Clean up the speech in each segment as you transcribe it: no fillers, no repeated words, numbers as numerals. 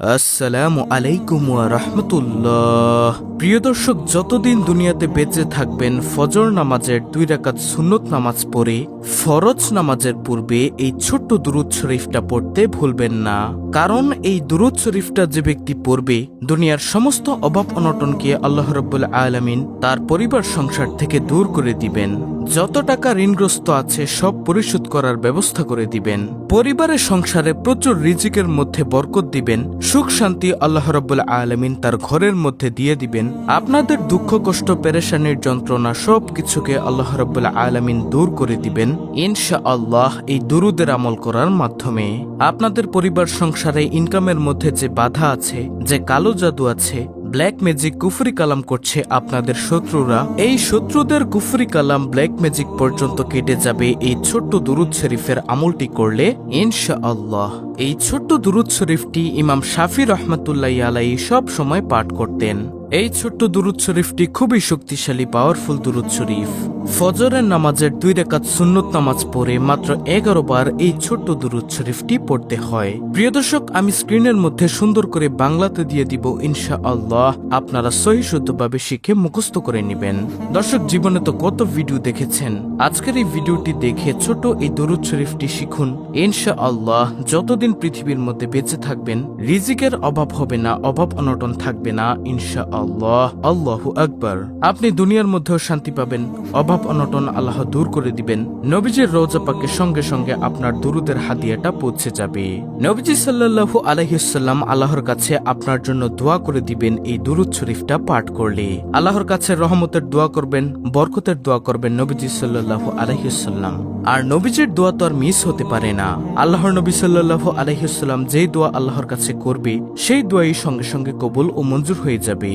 আসসালামু আলাইকুম ওয়া রাহমাতুল্লাহ। প্রিয় দর্শক, যতদিন দুনিয়াতে বেঁচে থাকবেন ফজর নামাজের 2 রাকাত সুন্নত নামাজ পড়ে ফরজ নামাজের পূর্বে এই ছোট্ট দুরূদ শরীফটা পড়তে ভুলবেন না। কারণ এই দুরূদ শরীফটা যে ব্যক্তি পড়বে দুনিয়ার সমস্ত অভাব অনটনকে আল্লাহ রাব্বুল আলামিন তার পরিবার সংসার থেকে দূর করে দিবেন। যত টাকা ঋণগ্রস্ত আছে সব পরিশোধ করার ব্যবস্থা করে দিবেন। পরিবারের সংসারে প্রচুর রিজিকের মধ্যে বরকত দিবেন। সুখ শান্তি আল্লাহ রাব্বুল আলামিন তার ঘরের মধ্যে দিয়ে দিবেন। আপনাদের দুঃখ কষ্ট পেরেশানির যন্ত্রণা সব কিছুকে আল্লাহ রাব্বুল আলামিন দূর করে দিবেন ইনশাআল্লাহ এই দুরুদের আমল করার মাধ্যমে। আপনাদের পরিবার সংসারে ইনকামের মধ্যে যে বাধা আছে, যে কালো জাদু আছে, ব্ল্যাক ম্যাজিক কুফরি কালাম করছে আপনাদের শত্রুরা, এই শত্রুদের কুফরি কালাম ব্ল্যাক ম্যাজিক পর্যন্ত কেটে যাবে এই ছোট্ট দুরূদ শরীফের আমলটি করলে ইনশাআল্লাহ। এই ছোট্ট দুরূদ শরীফটি ইমাম শাফি রহমাতুল্লাহি আলাইহি সব সময় পাঠ করতেন। এই ছোট্ট দুরূদ শরীফটি খুবই শক্তিশালী পাওয়ারফুল দুরূদ শরীফ। ফজরের নামাজের 2 রাকাত সুন্নত নামাজ পড়ে মাত্র 11 বার এই ছোট্ট দুরূদ শরীফটি পড়তে হয়। প্রিয় দর্শক, আমি স্ক্রিনের মধ্যে সুন্দর করে বাংলাতে দিয়ে দিব ইনশাআল্লাহ। আপনারা সহি শুদ্ধভাবে শিখে মুখস্থ করে নেবেন। দর্শক, জীবনে তো কত ভিডিও দেখেছেন, আজকের এই ভিডিওটি দেখে ছোট এই দুরূদ শরীফটি শিখুন ইনশাআল্লাহ। যতদিন পৃথিবীর মধ্যে বেঁচে থাকবেন রিজিকের অভাব হবে না, অভাব অনটন থাকবে না ইনশাআল্লাহ। আল্লাহু আকবার। আপনি দুনিয়ার মধ্যেও শান্তি পাবেন, অভাব অনটন আল্লাহ দূর করে দিবেন। নবীজির রওজা পাকে সঙ্গে সঙ্গে আপনার দুরুদের হাদিয়াটা পৌঁছে যাবে। নবীজি সাল্লাল্লাহু আলাইহি ওয়াসাল্লাম আল্লাহর কাছে আপনার জন্য দোয়া করে দিবেন এই দুরূদ শরীফটা পাঠ করলে। আল্লাহর কাছে রহমতের দোয়া করবেন, বরকতের দোয়া করবেন নবীজি সাল্লাল্লাহু আলাইহি ওয়াসাল্লাম। আর নবীজির দোয়া তো আর মিস হতে পারে না। আল্লাহর নবী সাল্লাল্লাহু আলাইহি ওয়াসাল্লাম যেই দোয়া আল্লাহর কাছে করবে সেই দোয়াই সঙ্গে সঙ্গে কবুল ও মঞ্জুর হয়ে যাবে।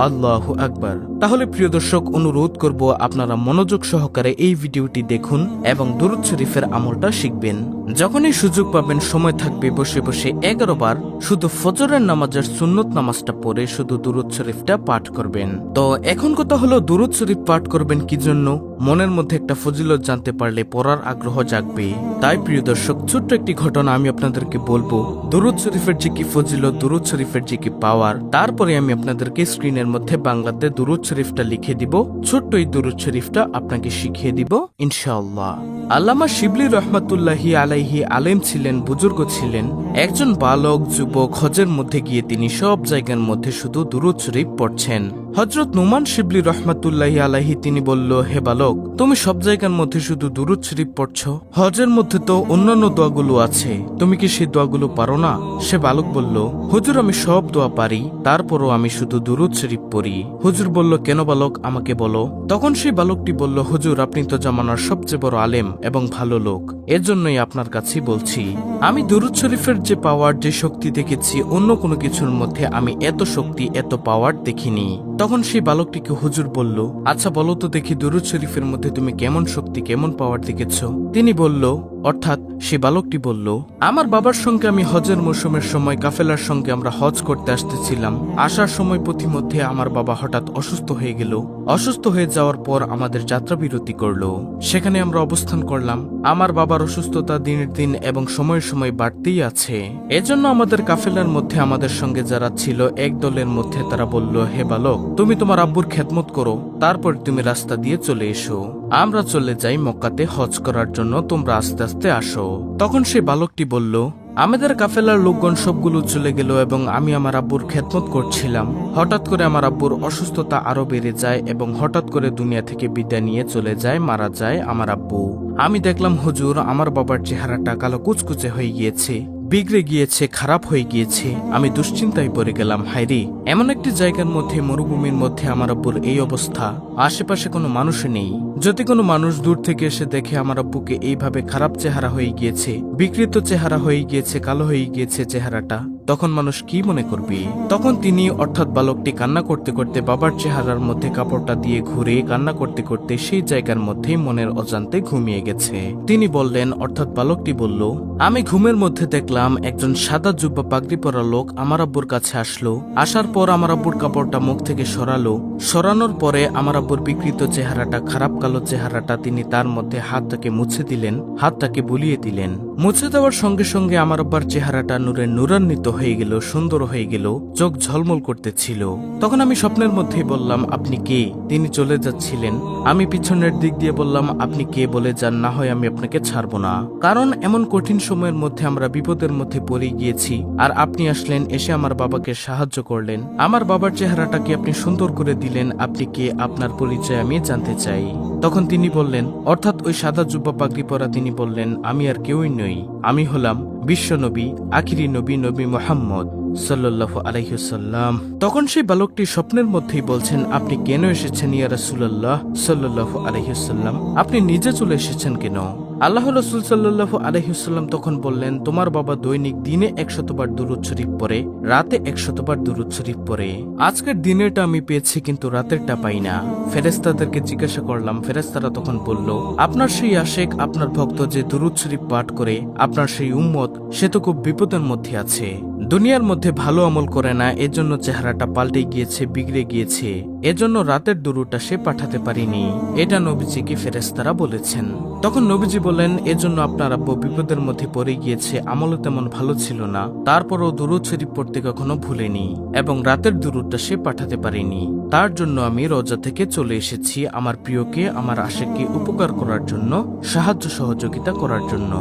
আল্লাহু আকবার। তাহলে প্রিয় দর্শক, অনুরোধ করব আপনারা মনোযোগ সহকারে এই ভিডিওটি দেখুন এবং দুরূদ শরীফের আমলটা শিখবেন। যখনই সুযোগ পাবেন, সময় থাকবে, বসে বসে 11 বার শুধু ফজরের নামাজের সুন্নত নামাজটা পড়ে শুধু দুরূদ শরীফটা পাঠ করবেন। তো এখন কথা হলো, দুরূদ শরীফ পাঠ করবেন কি জন্য? মনের মধ্যে একটা ফজিলত জানতে পারলে পড়ার আগ্রহ জাগবে। তাই প্রিয় দর্শক, ছোট্ট একটি ঘটনা আমি আপনাদেরকে বলবো। দুরূদ শরীফের যে কি ফজিলত, দুরূদ শরীফের যে কি পাওয়ার, তারপরে আমি আপনাদেরকে স্ক্রিনের মধ্যে বাংলাতে দুরূদ শরীফটা লিখে দিব। ছোট্ট এই দুরূদ শরীফটা আপনাকে শিখিয়ে দিব ইনশাআল্লাহ। আল্লামা শিবলি রহমাতুল্লাহি আলাইহি আলেম ছিলেন, বুজুর্গ ছিলেন। একজন বালক যুবক হজের মধ্যে গিয়ে তিনি সব জায়গার মধ্যে শুধু দুরূদ শরীফ পড়ছেন। হযরত নুমান শিবলি রহমাতুল্লাহি আলাইহি তিনি বলল, হে বালক, তুমি সব জায়গার মধ্যে শুধু দুরূদ শরীফ পড়ছো, হজের মধ্যে তো অন্যান্য দোয়াগুলো আছে, তুমি কি সেই দোয়াগুলো পারো না? সে বালক বলল, হুজুর, আমি সব দোয়া পারি, তারপরও আমি শুধু দুরূদ শরীফ পড়ি। হুজুর বলল, কেন বালক, আমাকে বলো। তখন সেই বালকটি বলল, হুজুর, আপনি তো জামানার সবচেয়ে বড় আলেম এবং ভালো লোক, এজন্যই আপনার কাছেই বলছি। আমি দুরূদ শরীফের যে পাওয়ার, যে শক্তি দেখেছি, অন্য কোনো কিছুর মধ্যে আমি এত শক্তি, এত পাওয়ার দেখিনি। তখন সেই বালকটিকে হুজুর বলল, আচ্ছা বলো তো দেখি, দুরূদ শরীফের মধ্যে তুমি কেমন শক্তি, কেমন পাওয়ার দেখেছ? তিনি বলল, অর্থাৎ সে বালকটি বলল, আমার বাবার সঙ্গে আমি হজের মৌসুমের সময় কাফেলার সঙ্গে আমরা হজ করতে আসতেছিলাম। আসার সময় পথিমধ্যে আমার বাবা হঠাৎ অসুস্থ হয়ে গেল। অসুস্থ হয়ে যাওয়ার পর আমাদের যাত্রা বিরতি করলো। সেখানে আমরা অবস্থান করলাম। আমার বাবার অসুস্থতা দিনের দিন এবং সময়ের সময় বাড়তেই আছে। এজন্য আমাদের কাফেলার মধ্যে আমাদের সঙ্গে যারা ছিল এক দলের মধ্যে তারা বলল, হে বালক, তুমি তোমার আব্বুর খেদমত করো, তারপর তুমি রাস্তা দিয়ে চলে এসো। আমরা চলে যাই মক্কাতে হজ করার জন্য, তোমরা আস্তে আস্তে আসো। তখন সেই বালকটি বলল, আমাদের কাফেলার লোকগণ সবগুলো চলে গেল এবং আমি আমার আব্বুর খেদমত করছিলাম। হঠাৎ করে আমার আব্বুর অসুস্থতা আরো বেড়ে যায় এবং হঠাৎ করে দুনিয়া থেকে বিদায় নিয়ে চলে যায়, মারা যায় আমার আব্বু। আমি দেখলাম হুজুর, আমার বাবার চেহারাটা কালো কুচকুচে হয়ে গিয়েছে, বিগড়ে গিয়েছে, খারাপ হয়ে গিয়েছে। আমি দুশ্চিন্তায় পড়ে গেলাম। হায়রে, এমন একটি জায়গার মধ্যে, মরুভূমির মধ্যে আমার আব্বুর এই অবস্থা, আশেপাশে কোনো মানুষ নেই। যদি কোনো মানুষ দূর থেকে এসে দেখে আমার আব্বুকে এইভাবে খারাপ চেহারা হয়ে গিয়েছে, বিকৃত চেহারা হয়ে গিয়েছে, কালো হয়ে গিয়েছে চেহারাটা, তখন মানুষ কি মনে করবে? তখন তিনি অর্থাৎ বালকটি কান্না করতে করতে বাবার চেহারার মধ্যে কাপড়টা দিয়ে ঘুরে কান্না করতে করতে সেই জায়গার মধ্যেই মনের অজান্তে ঘুমিয়ে গেছে। তিনি বললেন, অর্থাৎ বালকটি বলল, আমি ঘুমের মধ্যে দেখলাম একজন সাদা জুব্বা পাগড়ি পরা লোক আমার আব্বুর কাছে আসলো। আসার পর আমার আব্বুর কাপড়টা মুখ থেকে সরালো। সরানোর পরে আমার আব্বুর বিকৃত চেহারাটা, খারাপ কালো চেহারাটা তিনি তার মধ্যে হাতটাকে মুছে দিলেন, হাতটাকে বুলিয়ে দিলেন। মুছে দেওয়ার সঙ্গে সঙ্গে আমার আব্বার চেহারাটা নূরে নূরান্বিত হয়ে গেল, সুন্দর হয়ে গেল, চোখ ঝলমল করতেছিল। তখন আমি স্বপ্নের মধ্যেই বললাম, আপনি কে? তিনি চলে যাচ্ছিলেন। আমি পিছনের দিক দিয়ে বললাম, আপনি কে বলে যান, না হয় আমি আপনাকে ছাড়বো না। কারণ এমন কঠিন সময়ের মধ্যে আমরা বিপদের মধ্যে পড়ে গিয়েছি, আর আপনি আসলেন, এসে আমার বাবাকে সাহায্য করলেন। আমার বাবার চেহারাটাকে আপনি সুন্দর করে দিলেন। আপনি কে? আপনার পরিচয় আমি জানতে চাই। তখন তিনি বললেন, অর্থাৎ ওই সাদা জুব্বা পাগড়ি পরা তিনি বললেন, আমি আর কেউই নই, আমি হলাম বিশ্ব নবী, আখিরি নবী, নবী মুহাম্মদ সাল্লাল্লাহু আলাইহি ওয়াসাল্লাম। তখন সেই বালকটি স্বপ্নের মধ্যেই বলছেন, আপনি কেন এসেছেন ইয়া রাসূলুল্লাহ সাল্লাল্লাহু আলাইহি ওয়াসাল্লাম? আপনি নিজে চলে এসেছেন কেন? আল্লাহ রাসূল সাল্লাল্লাহু আলাইহি ওয়াসাল্লাম তখন বললেন, তোমার বাবা দৈনিক দিনে 100 বার দুরূদ শরীফ পড়ে, রাতে 100 বার দুরূদ শরীফ পড়ে। আজকের দিনেরটা আমি পেয়েছি, কিন্তু রাতেরটা পাই না। ফেরেশতাদেরকে জিজ্ঞাসা করলাম, ফেরেশতারা তখন বলল, আপনার সেই আশেক, আপনার ভক্ত যে দুরূদ শরীফ পাঠ করে, আপনার সেই উম্মত, সে তো খুব বিপদের মধ্যে আছে। দুনিয়ার মধ্যে ভালো আমল করে না, এজন্য চেহারাটা পাল্টে গিয়েছে, বিগড়ে গিয়েছে, এজন্য রাতের দুরূদটা সে পাঠাতে পারিনি। এটা নবীজিকে ফেরেশতারা বলেছেন। তখন নবীজি বলেন, এজন্য আপনার আব্বু বিপদের মধ্যে পড়ে গিয়েছে, আমলও তেমন ভালো ছিল না, তারপরও দুরূদ শরীফ পড়তে কখনো ভুলেনি, এবং রাতের দুরূদটা সে পাঠাতে পারেনি। তার জন্য আমি রওজা থেকে চলে এসেছি, আমার প্রিয়কে, আমার আশেককে উপকার করার জন্য, সাহায্য সহযোগিতা করার জন্য।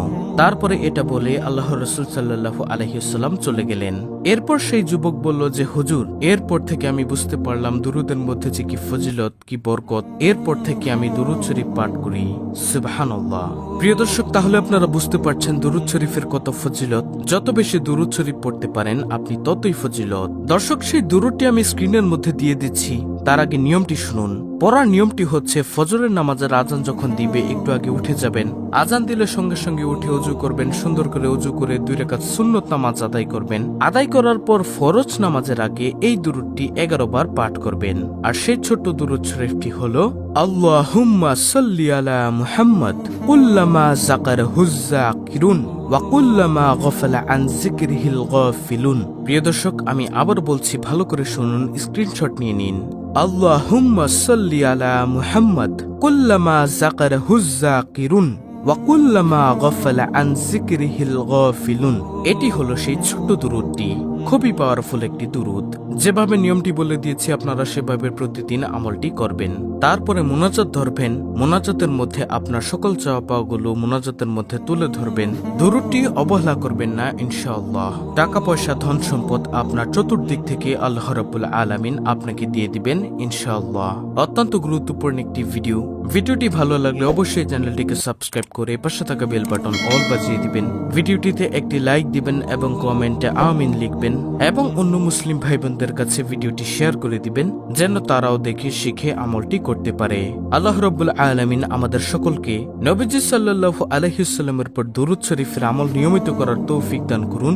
তারপরে এটা বলে আল্লাহ রাসূল সাল্লাল্লাহু আলাইহি ওয়াসাল্লাম চলে গেলেন। এরপর সেই যুবক বলল যে, হুজুর, এরপর থেকে আমি বুঝতে পারলাম দুরূদের মধ্যে যে কি ফজিলত, কি বরকত। এরপর থেকে আমি দুরূদ শরীফ পাঠ করি। সুবহানাল্লাহ। প্রিয় দর্শক, তাহলে আপনারা বুঝতে পারছেন দুরূদ শরীফের কত ফজিলত। যত বেশি দুরূদ শরীফ পড়তে পারেন আপনি ততই ফজিলত। দর্শক, সেই দুরূদটি আমি স্ক্রিনের মধ্যে দিয়ে দিচ্ছি। তার আগে নিয়মটি শুনুন। পড়ার নিয়মটি হচ্ছে, ফজরের নামাজের আজান যখন দিবে একটু আগে উঠে যাবেন। আজান দিলে সঙ্গে সঙ্গে উঠে ওযু করবেন, সুন্দর করে ওযু করে 2 রাকাত সুন্নত নামাজ আদায় করবেন। আদায় করার পর ফরজ নামাজের আগে এই দুরূদটি 11 বার পাঠ করবেন। আর সেই ছোট্ট দুরূদ শরীফটি হলো, আল্লাহুম্মা সাল্লি আলা মুহাম্মদ কুল্লামা যাকারহুজ যাকিরুন ওয়া কুল্লামা গাফালা আন যিকরিহিল গাফিলুন। প্রিয় দর্শক, আমি আবার বলছি, ভালো করে শুনুন, স্ক্রিনশট নিয়ে নিন। আল্লাহুম্মা সাল্লি আলা মুহাম্মদ কুল্লামা যাকারহুজ যাকিরুন ওয়া কুল্লামা গাফালা আন যিকরিহিল গাফিলুন। এটি হলো সেই ছোট্ট দুরূদটি। খুবই পাওয়ারফুল একটি দুরূদ। যেভাবে নিয়মটি বলে দিয়েছি আপনারা সেভাবে প্রতিদিন আমলটি করবেন। তারপরে মুনাজাত ধরবেন। মুনাজাতের মধ্যে আপনার সকল চাওয়া পাওয়াগুলো মুনাজাতের মধ্যে তুলে ধরবেন। দুরূদটি অবহেলা করবেন না ইনশাআল্লাহ। টাকা পয়সা, ধন সম্পদ আপনার চতুর্দিক থেকে আল্লাহ রাব্বুল আলামিন আপনাকে দিয়ে দিবেন ইনশাআল্লাহ। অত্যন্ত গুরুত্বপূর্ণ একটি ভিডিও। ভিডিওটি ভালো লাগলে অবশ্যই চ্যানেলটিকে সাবস্ক্রাইব করে পাশে থাকা বেল বাটন অল বাজিয়ে দিবেন। ভিডিওটিতে একটি লাইক দিবেন এবং কমেন্টে আমিন লিখবেন, এবং অন্য মুসলিম ভাই বোনদের কাছে ভিডিওটি শেয়ার করে দিবেন, যেন তারাও দেখে শিখে আমলটি করতে পারে। আল্লাহ রাব্বুল আলামিন আমাদের সকলকে নবীজি সাল্লাল্লাহু আলাইহি ওয়াসাল্লামের উপর দুরূদ শরীফের আমল নিয়মিত করার তৌফিক দান করুন।